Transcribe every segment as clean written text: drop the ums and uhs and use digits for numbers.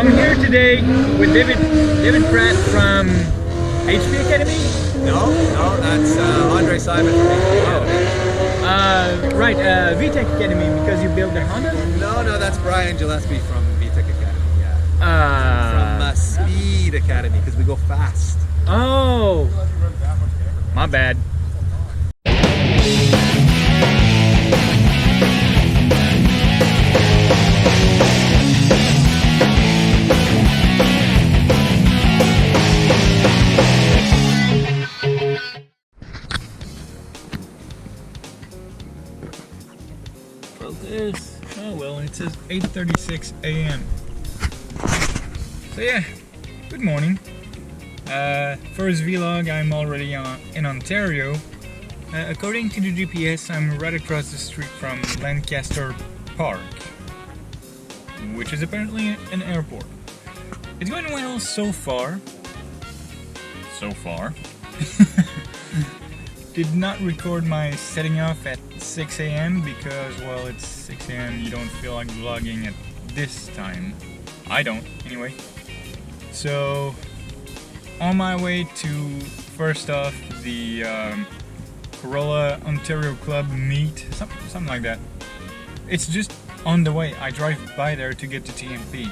I'm here today with David Pratt from HP Academy. No, that's Andre Simon from HP Academy. Right, VTech Academy, because you build their Honda? No, that's Brian Gillespie from VTech Academy, yeah. From Speed Academy, because we go fast. Oh, my bad. Oh well, it says 8:36 a.m. So yeah, good morning. First vlog, I'm already in Ontario. According to the GPS, I'm right across the street from Lancaster Park, which is apparently an airport. It's going well so far. Did not record my setting off at 6 a.m. because, well, it's 6 a.m. You don't feel like vlogging at this time. I don't, anyway. So, on my way to, first off, the Corolla Ontario Club meet, something like that. It's just on the way. I drive by there to get to TMP.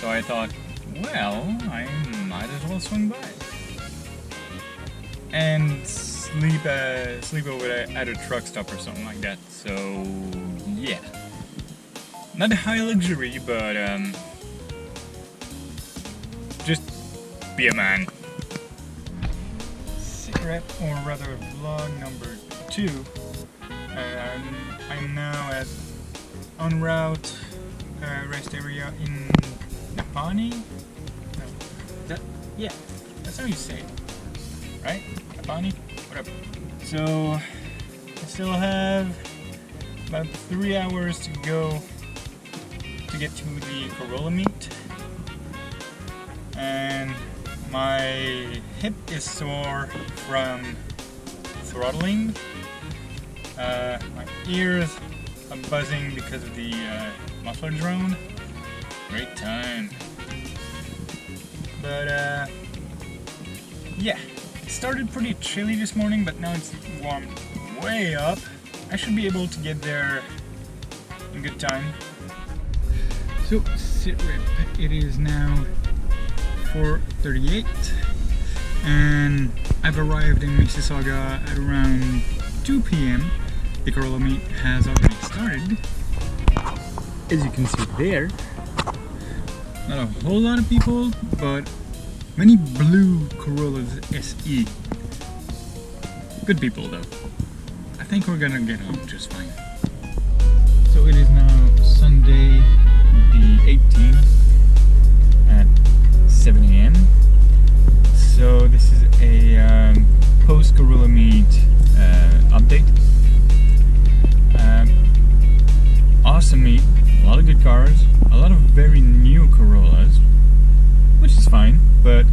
So I thought, well, I might as well swing by. And sleep over at a truck stop or something like that. So yeah, not a high luxury, but just be a man. Cigarette, or rather vlog number 2. I'm now at en route rest area in Napani. No, yeah, that's how you say it, right? Napani. Whatever. So I still have about 3 hours to go to get to the Corolla meet, and my hip is sore from throttling. My ears are buzzing because of the muffler drone. Great time. But yeah. It started pretty chilly this morning, but now it's warmed way up. I should be able to get there in good time. So, sit rep. It is now 4:38, and I've arrived in Mississauga at around 2 p.m. The Corolla meet has already started. As you can see there, not a whole lot of people, but many blue Corollas SE. Good people though. I think we're gonna get home just fine. So it is now Sunday the 18th at 7 a.m. So this is a post Corolla meet update. Awesome meet, a lot of good cars, a lot of very new Corollas, which is fine, but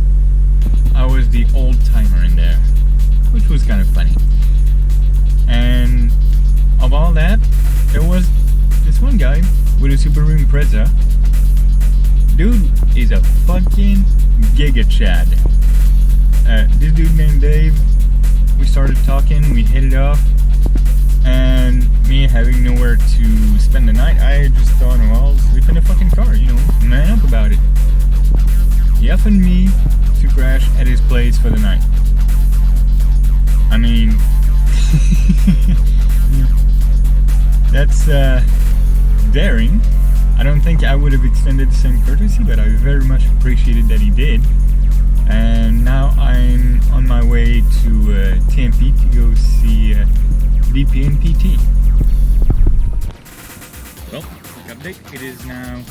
I was the old timer in there, which was kind of funny. And of all that, there was this one guy with a Subaru Impreza. Dude is a fucking giga chad. This dude named Dave, we started talking, we hit it off, and me having nowhere to spend the night, I just thought, well, I'll sleep in the fucking car, you know, man up about it. He offered me to crash at his place for the night. I mean, that's daring. I don't think I would have extended the same courtesy, but I very much appreciated that he did. And now I'm on my way to TMP to go see VP and PT. Well, quick update. It is now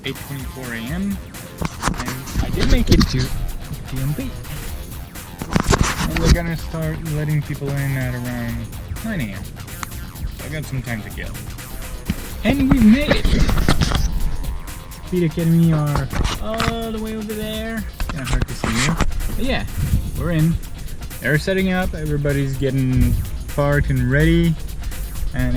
8:24 a.m. and I did make it to TMP. And we're gonna start letting people in at around 9 a.m. So I got some time to kill. And we've made it! Speed Academy are all the way over there. Kinda hard to see here. But yeah, we're in. They're setting up, everybody's getting parked and ready. And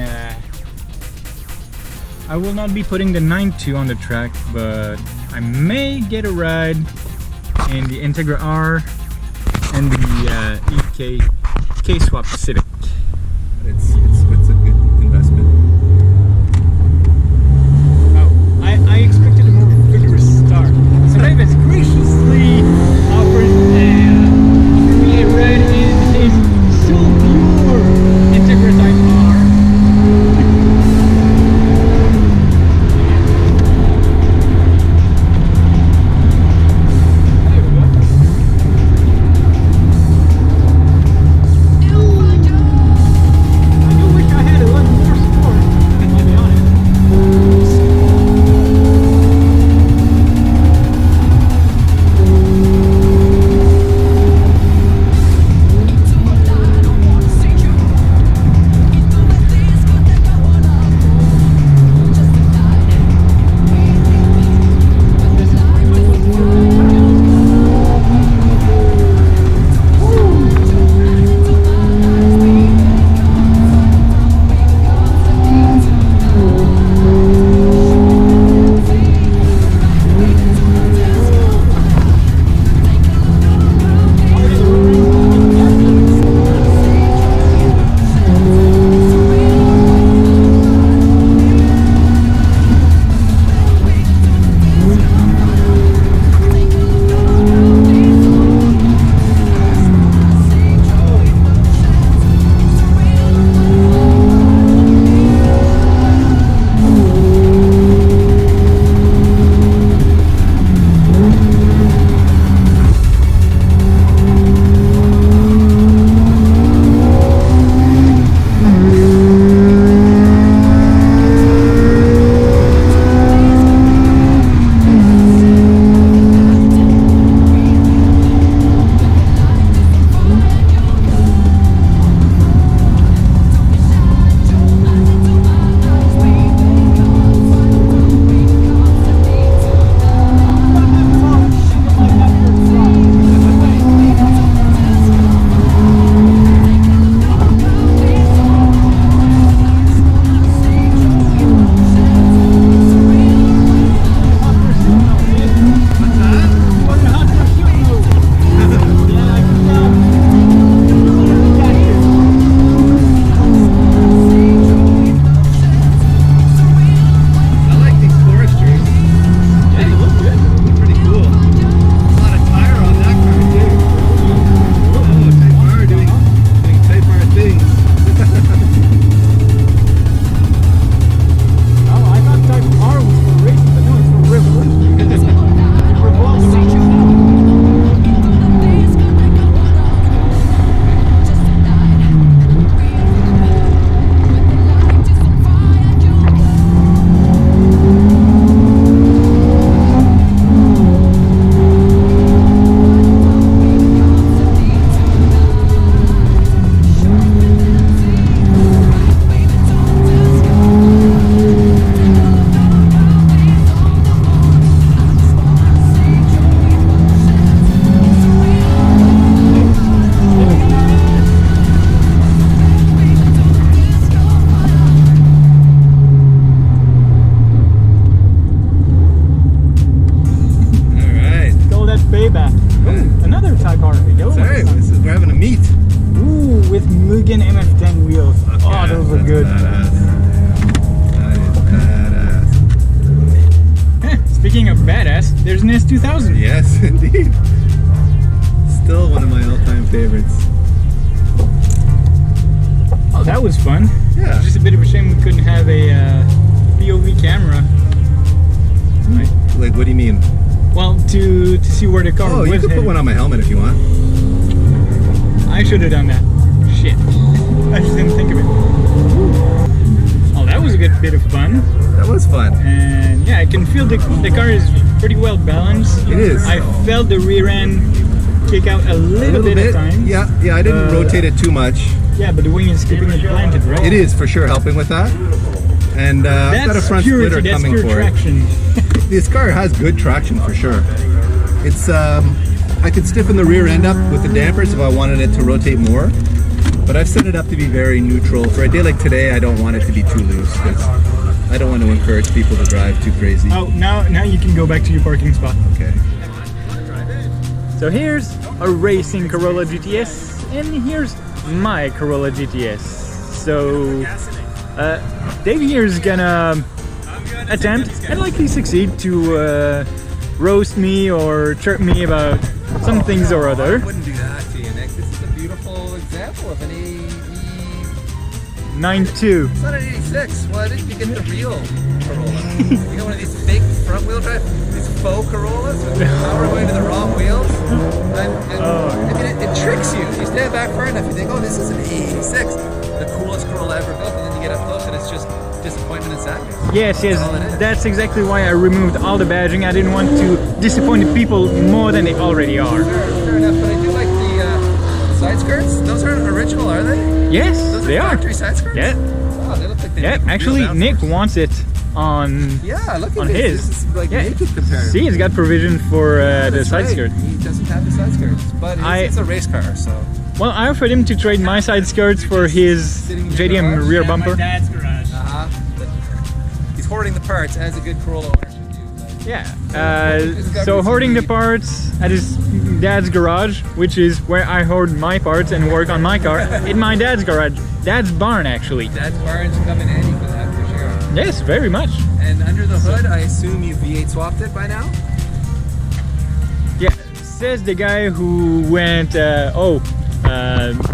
I will not be putting the 9.2 on the track, but I may get a ride in the Integra R and the EK K-Swap Civic. It's a good investment. Oh, I expected a more vigorous start. So Dave has graciously offered me a ride in his so pure Integra Type R. Speaking of badass, there's an S2000. Yes, indeed. Still one of my all-time favorites. Oh, that was fun. Yeah. It's just a bit of a shame we couldn't have a POV camera. Like, what do you mean? Well, to see where the car was you could headed. put one on my helmet if you want. I should have done that. Shit. I just didn't think of it. Oh, that was a good bit of fun. That was fun. And yeah, I can feel the car is pretty well balanced. It is. I felt the rear end kick out a little bit at times. Yeah, I didn't rotate it too much. Yeah, but the wing is keeping it planted, right? It is for sure helping with that. And I've got a front splitter coming for traction. it. This car has good traction for sure. It's I could stiffen the rear end up with the dampers if I wanted it to rotate more, but I've set it up to be very neutral. For a day like today, I don't want it to be too loose because I don't want to encourage people to drive too crazy. Oh, now you can go back to your parking spot. Okay. So here's a racing Corolla GTS, and here's my Corolla GTS. So Dave here is gonna attempt and likely succeed to roast me or chirp me about some things or other. I wouldn't do that to you, Nick. This is a beautiful example of an 9.2. It's not an 86. Why didn't you get the real Corolla? You got one of these fake front wheel drive, these faux Corollas with power going to the wrong wheels. I mean, it tricks you. You stand back far enough, you think, oh, this is an 86, the coolest Corolla ever built, and then you get up close and it's just disappointment and sadness. Yes, that's exactly why I removed all the badging. I didn't want to disappoint the people more than they already are. Fair enough, but I do like the side skirts. Those aren't original, are they? Yes, Those they are. Factory side skirts? Yeah. Wow, they look like they make Actually, real Nick downforce. wants it on look at on this. his. This is like naked compared. See, it's got provision for the That's side right. skirt. He doesn't have the side skirts, but it's a race car, so. Well, I offered him to trade my side skirts for his JDM rear bumper. Dad's garage. He's hoarding the parts as a good Corolla owner should do. Yeah. So hoarding the parts at his dad's garage, which is where I hoard my parts and work on my car, in my dad's garage. Dad's barn, actually. Dad's barns come in handy for that, for sure. Yes, very much. And under the hood, I assume you V8 swapped it by now? Yeah, says the guy who went,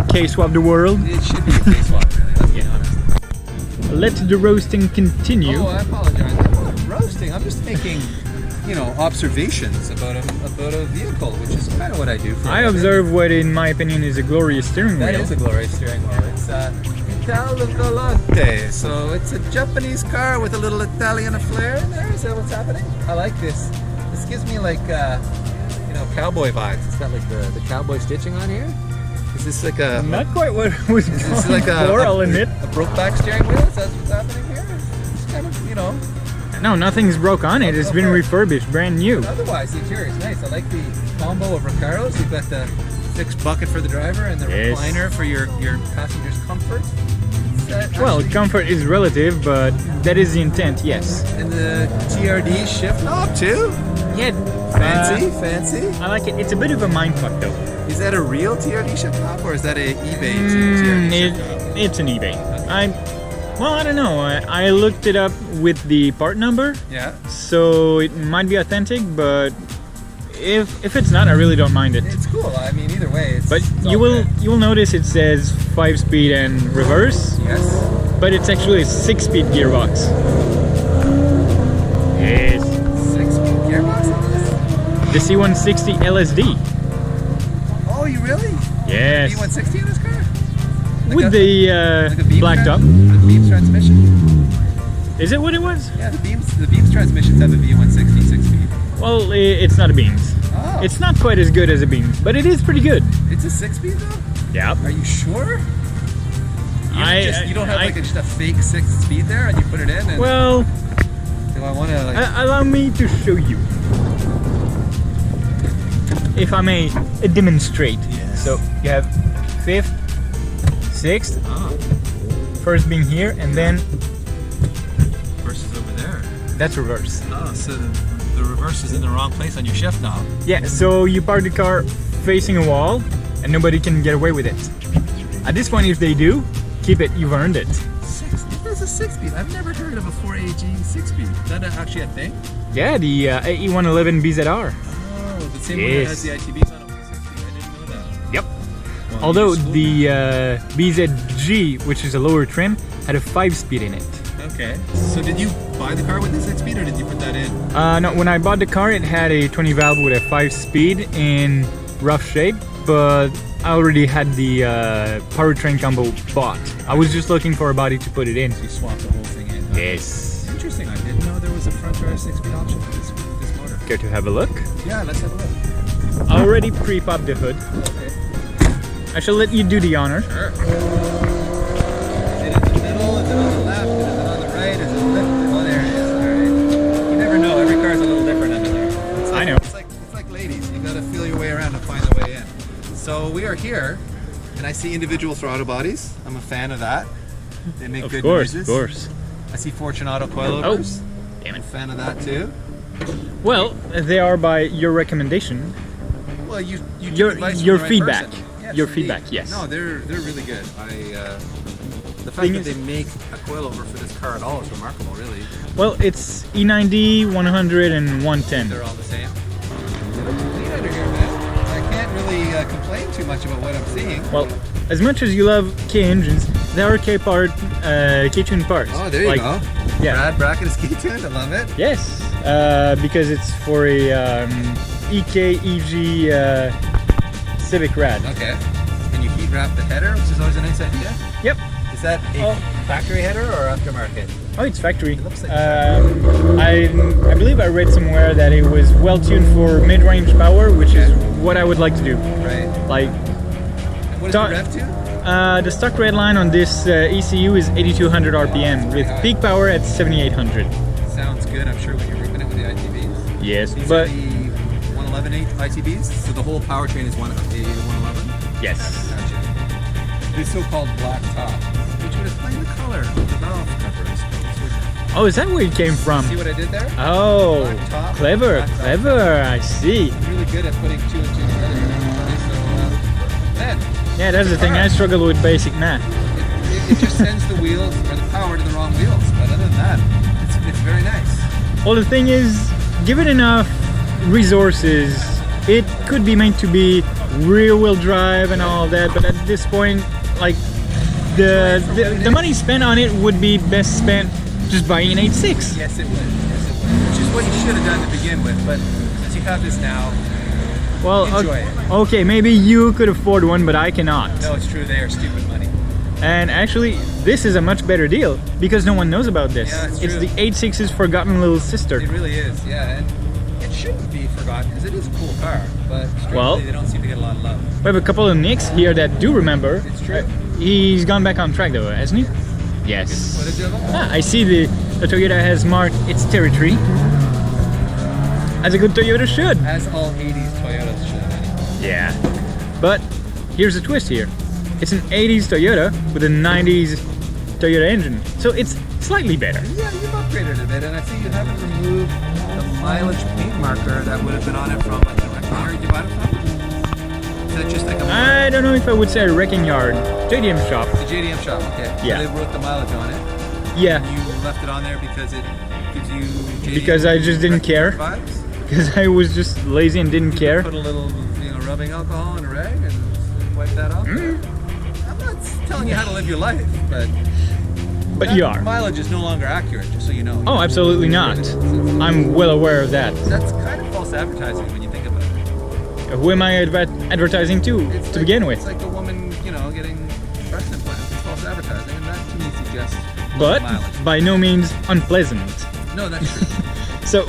K-swap the world. It should be a V8 swap, really, let's be honest. Let the roasting continue. Oh, I apologize. I'm not roasting. I'm just making, observations about a vehicle, which is kind of what I do. I observe what, in my opinion, is a glorious steering wheel. That is a glorious steering wheel. It's Italo-Volante. So it's a Japanese car with a little Italian flair in there. Is that what's happening? I like this. This gives me like, cowboy vibes. It's got like the cowboy stitching on here. Is this like a... Not quite what was Is going this like for, I'll admit. a Brokeback steering wheel? Is that what's happening here? It's kind of, No, nothing's broke on it. It's been refurbished, brand new. Otherwise, the interior is nice. I like the combo of Recaros. You've got the fixed bucket for the driver and the Yes. recliner for your passenger's comfort. Well, comfort is relative, but that is the intent, yes. And the TRD shift knob too. Yeah. Fancy. I like it. It's a bit of a mindfuck, though. Is that a real TRD shift knob or is that a eBay TRD shift knob? It's an eBay. I don't know. I looked it up with the part number, Yeah. so it might be authentic, but if it's not, I really don't mind it. It's cool. I mean, either way, it's. But it's you all good. will notice it says 5-speed and reverse, Yes. but it's actually a 6-speed gearbox. Yes. 6-speed gearbox on this? The C160 LSD. Oh, you really? Yes. V160 in this car? With the Like a beam black top. The Beams transmission? Is it what it was? Yeah, the Beams transmissions have a V160 6-speed. Well, it's not a Beams. Oh. It's not quite as good as a Beams, but it is pretty good. It's a 6-speed though? Yeah. Are you sure? You don't have just a fake 6-speed there and you put it in and Well, do I want to like allow me to show you. If I may demonstrate. Yes. So you have 5th, 6th, first being here, and then versus over there? that's reverse. Oh, so the reverse is in the wrong place on your shift knob. Yeah, so you park the car facing a wall and nobody can get away with it. At this point, if they do, keep it, you've earned it. There's a 6-speed. I've never heard of a 4AG 6-speed. Is that actually a thing? Yeah, the AE111 BZR. Oh, the same one that has the ITBs on it with a 6-speed. I didn't know that. Yep. Well, Although you just the BZG, which is a lower trim, had a 5-speed in it. Okay. So did you buy the car with the 6-speed or did you put that in? No, when I bought the car, it had a 20 valve with a 5-speed in rough shape, but I already had the powertrain combo bought. I was just looking for a body to put it in. You swapped the whole thing in. Yes. Interesting. I didn't know there was a front door 6-speed option for this motor. Care to have a look? Yeah, let's have a look. I already pre-popped the hood. Okay. I shall let you do the honor. Sure. Is it in the middle? Is it on the left? Is it on the right? Is it lifted? Oh, there it is. All right. You never know. Every car's a little different under there. It's like, I know. It's like ladies. You got to feel your way around and find the way in. So we are here, and I see individual throttle bodies. I'm a fan of that. They make Of good course, noises. of course. I see Fortunato coilovers. Oh, damn I'm it. a fan of that too. Well, they are by your recommendation. Well, you took Your advice from your the right feedback. person. Yes, Your indeed. feedback, yes. No, they're really good. The fact Thing that is- they make a coilover for this car at all is remarkable, really. Well, it's E90, 100, and 110. They're all the same. Clean under here, man. I can't really complain too much about what I'm seeing. Well, as much as you love K engines, there are K-tuned parts. Oh, there you go. Yeah. Brad bracket is key-tuned. I love it. Yes, because it's for a EK-EG Civic Rad. Okay. And you heat wrap the header, which is always a nice idea. Yep. Is that a factory header or aftermarket? Oh, it's factory. It looks like I believe I read somewhere that it was well tuned for mid-range power, which is what I would like to do. Right. Like, And what is the rev to? the stock red line on this ECU is 8200 RPM with high. peak power at 7800. Sounds good, I'm sure, when you're ripping it with the ITBs. Yes, These but are the 111.8 ITBs, so the whole powertrain is 111. yes. Gotcha. The so-called black top, which would explain the color of the valve cover, I suppose, wouldn't it? Oh, is that where it came from? See what I did there? Oh, Black top, clever, black top. clever. I see. I'm really good at putting two and two together. So, man, Yeah, that's the thing. I struggle with basic math. it just sends the wheels or the power to the wrong wheels. But other than that, it's very nice. Well, the thing is, given enough resources, it could be meant to be rear-wheel drive and all that. But at this point, like the money spent on it would be best spent just buying an 8.6. Yes, it would. Yes, it would. Which is what you should have done to begin with. But since you have this now, Well, enjoy it. okay, maybe you could afford one, but I cannot. No, it's true. They are stupid money. And actually, this is a much better deal because no one knows about this. Yeah, it's it's true. the 8.6's forgotten little sister. It really is. Yeah, and it shouldn't be forgotten because it is a cool car. But strangely, Well- they don't seem to get a lot of love. We have a couple of nicks here that do remember. It's true. He's gone back on track though, hasn't he? Yes. Footage of them? Ah, I see the Toyota has marked its territory. As a good Toyota should. As all 80s Toyotas should. Yeah. But here's a twist here. It's an 80s Toyota with a 90s Toyota engine. So it's slightly better. Yeah, you've upgraded a bit, and I see you haven't removed the mileage paint marker that would have been on it from, like, where did you buy it from? Is that just like a I don't know if I would say a wrecking yard. JDM shop. the JDM shop? Okay. Yeah. So they wrote the mileage on it. Yeah. You left it on there because it gives you JDM Because I just didn't care. vibes? Because I was just lazy and didn't care. Put a little, rubbing alcohol in a rag and wipe that off. I'm not telling you how to live your life, but But that you are. mileage is no longer accurate, just so you know. Oh, absolutely not. I'm well aware of that. That's kind of false advertising when you think about it. Who am I advertising to It's like, begin with? It's like a woman, getting breast implants. It's false advertising, and that to me suggests But mileage. by no means unpleasant. No, that's true. So,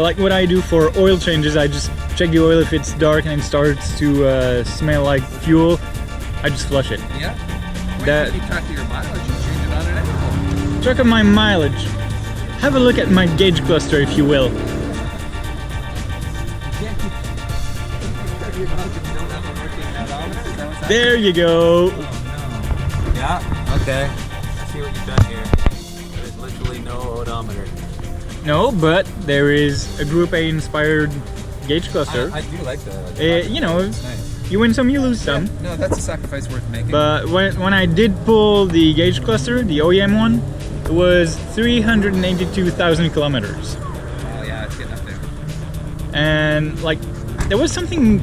like what I do for oil changes, I just check the oil if it's dark and it starts to smell like fuel. I just flush it. Yeah. Why That- don't you keep track of your mileage and change it on an angle? Track of my mileage. Have a look at my gauge cluster, if you will. You can't keep track of your mileage if you don't have a working odometer. Is that what's happening? There you go. Oh, no. Yeah. Okay. I see what you've done here. There's literally no odometer. No, but there is a Group A inspired gauge cluster. I do like that. It's nice. You win some, you lose some. Yeah, no, that's a sacrifice worth making. But when I did pull the gauge cluster, the OEM one, it was 382,000 kilometers. Oh yeah, it's getting up there. And like, there was something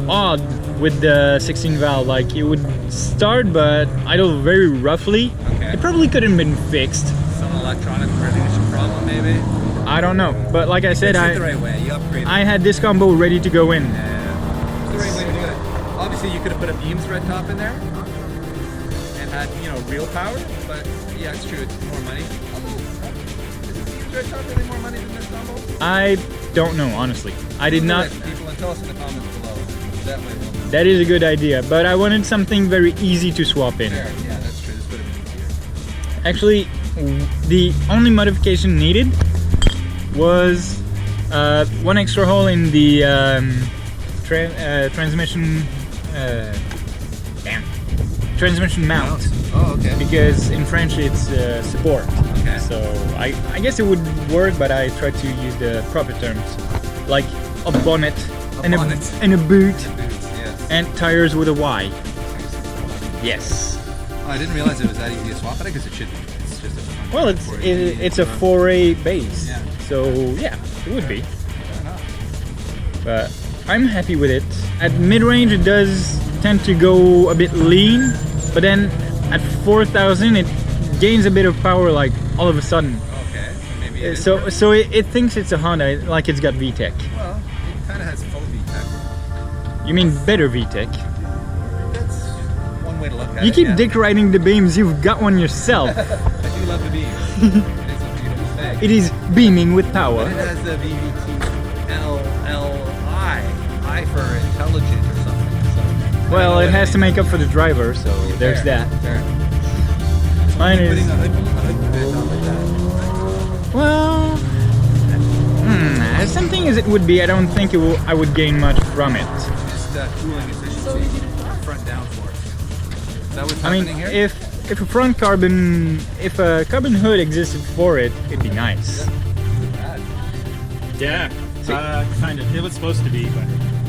odd with the 16 valve. Like, it would start but idle very roughly. Okay. It probably could have been fixed. Some electronic coordination problem, maybe. I don't know. But like I said, Fix it the right way. You upgrade. I had this combo ready to go in. Yeah. It's the right way to do it. Obviously, you could have put a Beams red top in there and had, real power. But yeah, it's true. It's more money. Is the Beams red top really more money than this combo? I don't know, honestly. I did not. People, and tell us in the comments below. That might help. That is a good idea, but I wanted something very easy to swap in. Fair. Yeah, that's true. This would have been easier. Actually, the only modification needed was one extra hole in the transmission. transmission mount. Oh, okay. Because in French it's support. Okay. So I guess it would work, but I try to use the proper terms, like a bonnet, and a boot, Boots, yes. and tires with a Y. Yes. Oh, I didn't realize it was that easy to swap, but I guess it should be. It's just a Well, it's a 4A base, Yeah. so yeah, it would be. Fair enough. But I'm happy with it. At mid-range it does tend to go a bit lean, but then at 4,000 it gains a bit of power like all of a sudden. Okay, maybe it is So it thinks it's a Honda, like it's got VTEC. Well, it kind of has full VTEC. You mean better VTEC? That's one way to look at You it. keep yeah. dick riding the beams, you've got one yourself. I do love the beam. It is a beautiful thing. It is beaming with But power. it has the VVT-LLI, I for intelligent or something. So Well, it has to make up for the driver, so there's that. Fair. Mine is... Putting a hood bit on like that. Well... as something as it would be, I don't think I would gain much from it. Just cooling efficiency, front downforce. Is that what's I mean, happening here? if a carbon hood existed for it, it'd be nice. Bad. Yeah, kind of. It was supposed to be, but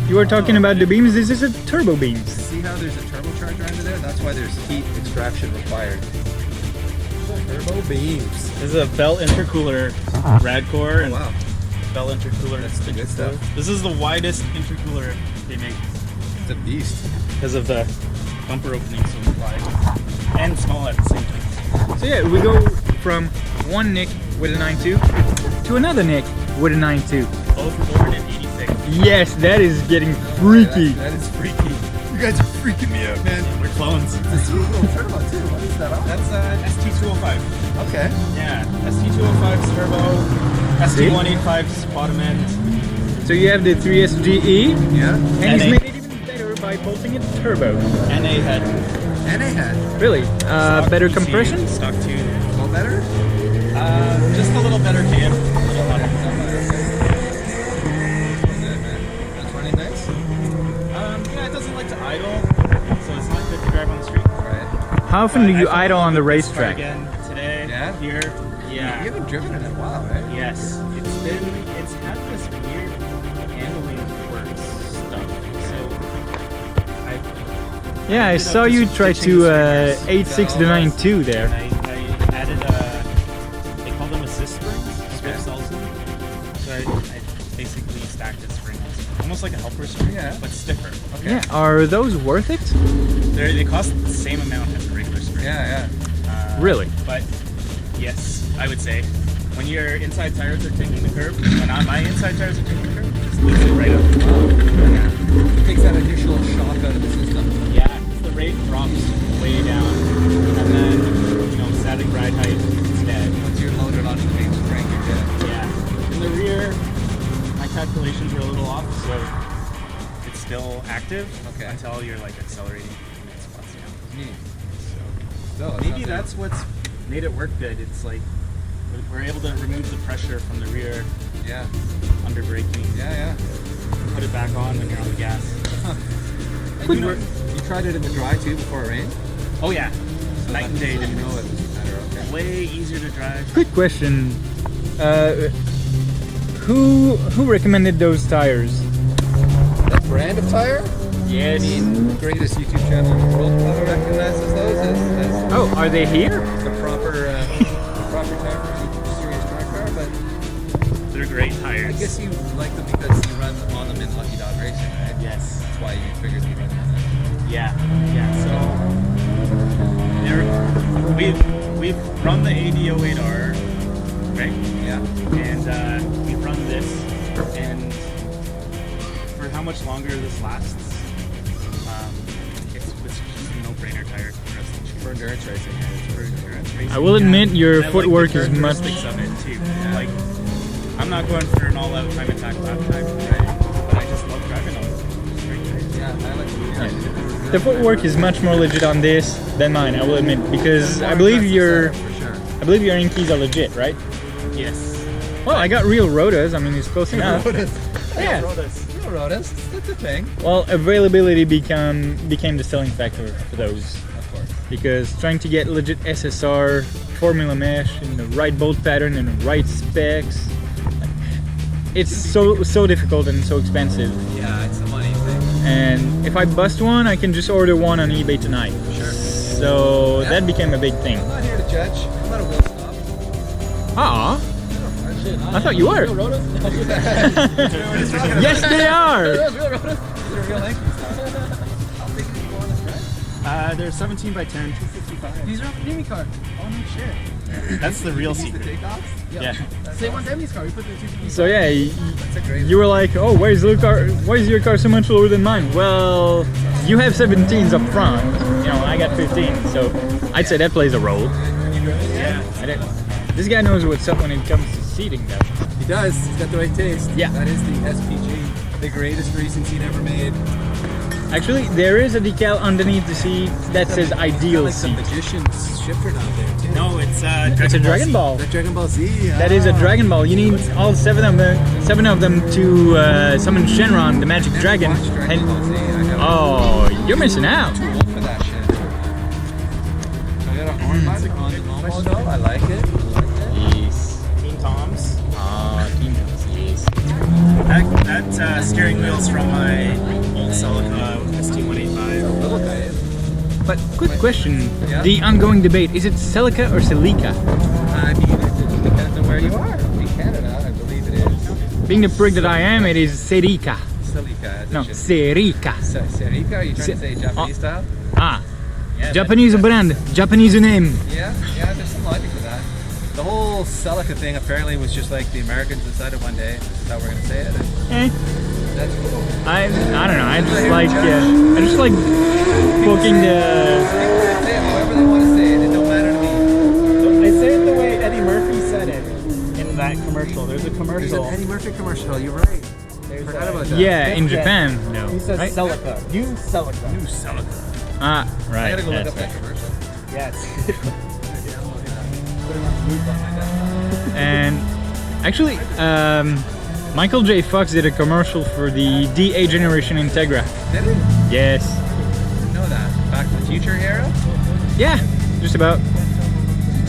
You were talking about the beams, this is a turbo beams. See how there's a turbocharger under there? That's why there's heat extraction required. Turbo beams. this is a belt intercooler rad core and Wow. belt intercooler. That's the good stuff. This is the widest intercooler they make It's a beast. because of the bumper opening so wide and small at the same time. So yeah, we go from one Nick with a 9.2 to another Nick with a 9.2. Both born in '86. Yes, that is getting freaky. That is freaky. You guys are freaking me out, man. We're clones. It's a sweet little turbo too. What is that on? That's ST205. Okay. Yeah, ST205's turbo, ST185's bottom end. So you have the 3SGE, Yeah. and he's NA. made it even better by bolting it turbo. NA head. NA head. Really? Stock Better ECU, compression? Stock tune. A little better? Just a little better cam. A little hotter. Good, man. That's running nice. Yeah, it doesn't like to idle, so it's not good to drive on the street. Right. How often do But you I fell in idle love on the with this car racetrack? again today. Yeah? Here. Yeah. You haven't driven it in a while, right? Yes. It's had this weird handling quirks stuff. So Yeah, I ended up saw you just try ditching to the sprinters. 8.6 to 9.2 there. I added they call them assist springs, Swift Selson. So I basically stacked the springs. Almost like a helper spring, Yeah. but stiffer. Okay. Yeah, are those worth it? They cost the same amount as a regular spring. Yeah, Really? But yes, I would say when your inside tires are taking the curb, when my inside tires are taking the curb, just lifts it right up. yeah. Takes that initial shock out of the system. Yeah, the rate drops way down, and then static ride height instead. Once you're loaded onto the main spring, you're good. Yeah. In the rear, my calculations were a little off, so it's still active Okay. until you're like accelerating and it spots down. Neat. So So, maybe that's what's made it work good. It's like we're able to remove the pressure from the rear Yeah. under braking. Yeah, Put it back on when you're on the gas. yeah. Good You, work. you tried it in the dry too before it rained? Oh yeah, So night and that's- day so you difference. know it was better, okay. Way easier to drive. Quick question. Who recommended those tires? That brand of tire? Yes. I mean, the greatest YouTube channel in the world probably recognizes those as Oh, are they here? the proper tire for any serious track car, but They're great I tires. guess you like them because you run on them in Lucky Dog Racing, right? Yes. That's why you figured you'd run on them. Yeah. So we've run the AD08R, right? Yeah. And we've run this, and for how much longer this lasts, it's just a no-brainer tire for us to choose. For endurance racing. For endurance racing. I will admit your And I like footwork the is much... characteristics of it too. Like, I'm not going for an all-out time attack lap time, right? But I just love driving on straight tires. Yeah, I like them. The footwork is much more legit on this than mine, I will admit, because I believe your inkeys are legit, right? Yes. Well, I got real rotas. I mean, it's close enough. Yeah. Real Rotas. That's a thing. Well, availability became the selling factor for those. Of course. because trying to get legit SSR formula mesh in the right bolt pattern and the right specs, it's so difficult and so expensive. Yeah, it's a money thing. And if I bust one, I can just order one on eBay tonight. Sure. So that became a big thing. I'm not here to judge. I'm not a wheel snob. Ah, I thought you were. Yes, they are. These are real Yankees. How big do you go on this ride? They're 17 by 10, 255. These are off the Demi car. Oh no shit. That's the real These the secret. takeoffs? Yeah. Same on Demi's car. We put the 255. So yeah, That's a great you were like, oh, why is your car so much lower than mine? Well, you have 17s up front. You know, I got 15, so I'd say that plays a role. Yeah. This guy knows what's up when it comes to seating, though. He does. He's got the right taste. Yeah. That is the SPG. The greatest racing seat ever made. Actually, there is a decal underneath the seat that says ideal Like seat. the magician's shifter down there too. No, it's It's a Dragon Ball. The Dragon Ball Z. That is a Dragon Ball. You need all seven of them to summon Shenron, the magic dragon. Watch Dragon And Ball Z. I got oh, you're missing out. too old for that shit. So I got a horn button on the normal show. I like it. Yes. Team Tom's. Team yes. That steering wheel's from my old Celica ST185. Little guy. But quick question: Yeah? the ongoing debate, is it Celica or Celica? I mean, it depends on where you are. In Canada, I believe it is. Being the prick that I am, it is Serica. Celica. No, Serica. Serica? Are you trying to say Japanese style? Ah, Yeah, Japanese brand, Japanese name. Yeah, there's some logic to that. The whole Celica thing apparently was just like the Americans decided one day that's how we're gonna say it. And that's cool. I don't know. I just like poking the. People can say it however they want to say it. It don't matter to me. They say it the way Eddie Murphy said it in that commercial. There's a There's commercial. an Eddie Murphy commercial. You're right. Forgot about that. Yeah, in Japan, no. He says Right? Celica. New Celica. New Celica. Ah, right. I gotta go look that's up that right. commercial. Yes. And actually, Michael J. Fox did a commercial for the DA Generation Integra. Did it? Yes. Didn't know that. Back to the Future era? Yeah, just about.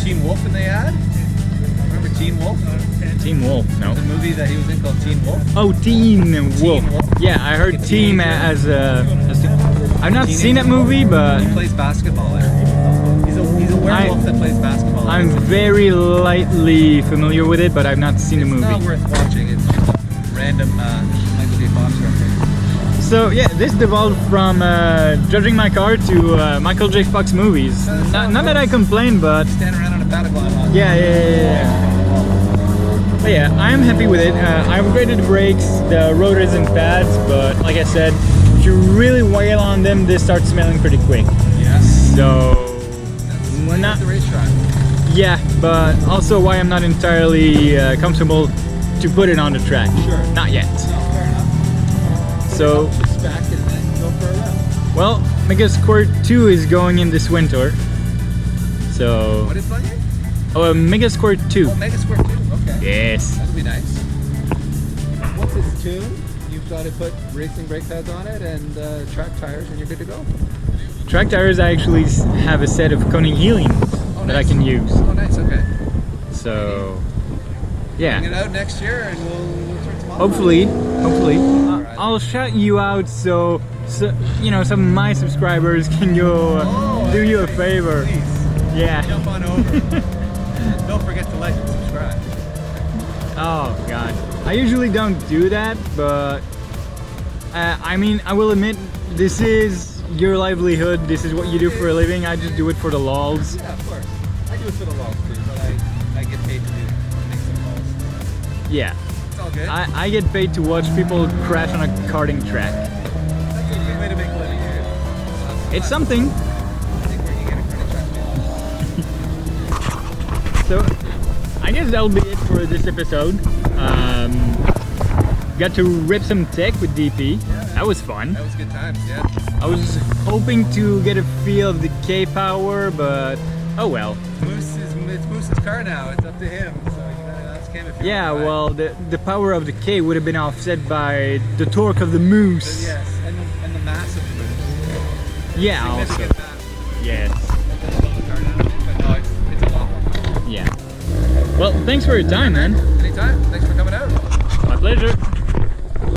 Teen Wolf in the ad? Remember Teen Wolf? Team Wolf, no. The movie that he was in called Teen Wolf? Oh, Teen Wolf. Wolf. Yeah, I heard Like a Team teenager. as I've not seen that movie, but He plays basketball in it. He's a werewolf that plays basketball. I'm very lightly familiar with it, but I've not seen the It's movie. not worth watching. It's just a random Michael J. Fox reference. So yeah, this devolved from judging my car to Michael J. Fox movies. Not that I complain, but Stand around on a paddleboard. yeah. But yeah, I'm happy with it. I upgraded the brakes, the rotors and pads, but like I said, if you really wail on them, they start smelling pretty quick. Yeah. So Why not the racetrack? yeah, but also why I'm not entirely comfortable to put it on the track. Sure. Not yet. Fair enough. So Just back and then go for a run. well, Mega Squirt 2 is going in this winter. So What is playing? Mega Squirt 2. Oh, Mega Squirt 2. Okay. Yes. That'll be nice. Once it's tuned, you've got to put racing brake pads on it and track tires, and you're good to go. Track tires, I actually have a set of Koenig Helium that I can use. Oh, nice. Okay. So yeah. Bring it out next year, and we'll turn some on. Hopefully. Alright. I'll shout you out so you know some of my subscribers can go do you a favor. Please Yeah. jump on over. Don't forget to like and subscribe. Oh god. I usually don't do that, but I mean, I will admit this is your livelihood. This is what you do for a living. I just do it for the lols. Yeah, of course. I do it for the lols too, but I get paid to make some calls. Yeah. It's all good. I get paid to watch people crash on a karting track. That's a good way to make a living, dude. It's something. I think where you get a credit track. So, I guess that'll be it for this episode. Got to rip some tech with DP. That was fun. That was good times, yeah. I was hoping to get a feel of the K-power, but oh well. It's Moose's car now. It's up to him. So you gotta ask him if you Yeah, want to well, the power of the K would have been offset by the torque of the Moose. Yes, and the massive Moose. Yeah, also. Significant mass. Yes. Well, thanks for your time, man. Anytime. Thanks for coming out. My pleasure.